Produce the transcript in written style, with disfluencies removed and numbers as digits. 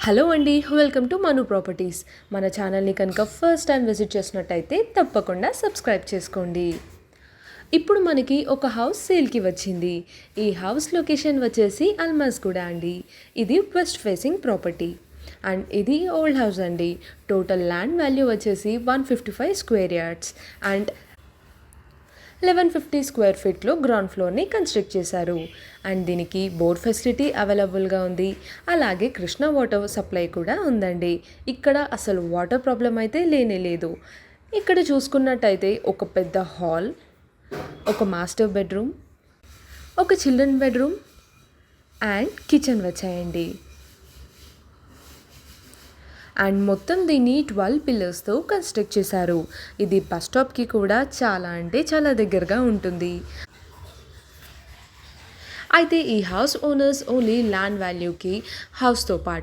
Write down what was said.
Hello అండి, welcome to Manu properties. మన ఛానల్ని కనుక ఫస్ట్ టైం విజిట్ చేసినట్టయితే తప్పకుండా సబ్స్క్రైబ్ చేసుకోండి. ఇప్పుడు మనకి ఒక హౌస్ సేల్కి వచ్చింది. ఈ హౌస్ లొకేషన్ వచ్చేసి అల్మాస్గూడ అండి. ఇది వెస్ట్ ఫేసింగ్ ప్రాపర్టీ అండ్ ఇది ఓల్డ్ హౌస్ అండి. టోటల్ ల్యాండ్ వాల్యూ వచ్చేసి 155 స్క్వేర్ యార్డ్స్ అండ్ 1150 స్క్వేర్ ఫీట్లో గ్రౌండ్ ఫ్లోర్ని కన్స్ట్రక్ట్ చేశారు. అండ్ దీనికి బోర్ ఫెసిలిటీ అవైలబుల్గా ఉంది. అలాగే కృష్ణా వాటర్ సప్లై కూడా ఉందండి. ఇక్కడ అసలు వాటర్ ప్రాబ్లం అయితే లేనే లేదు. ఇక్కడ చూసుకున్నట్టయితే ఒక పెద్ద హాల్, ఒక మాస్టర్ బెడ్రూమ్, ఒక చిల్డ్రన్ బెడ్రూమ్ అండ్ కిచెన్ వచ్చాయండి. అండ్ మొత్తం దీన్ని 12 పిల్లర్స్తో కన్స్ట్రక్ట్ చేశారు. ఇది బస్ స్టాప్కి కూడా చాలా అంటే చాలా దగ్గరగా ఉంటుంది. అయితే ఈ హౌస్ ఓనర్స్ ఓన్లీ ల్యాండ్ వాల్యూకి హౌస్తో పాటు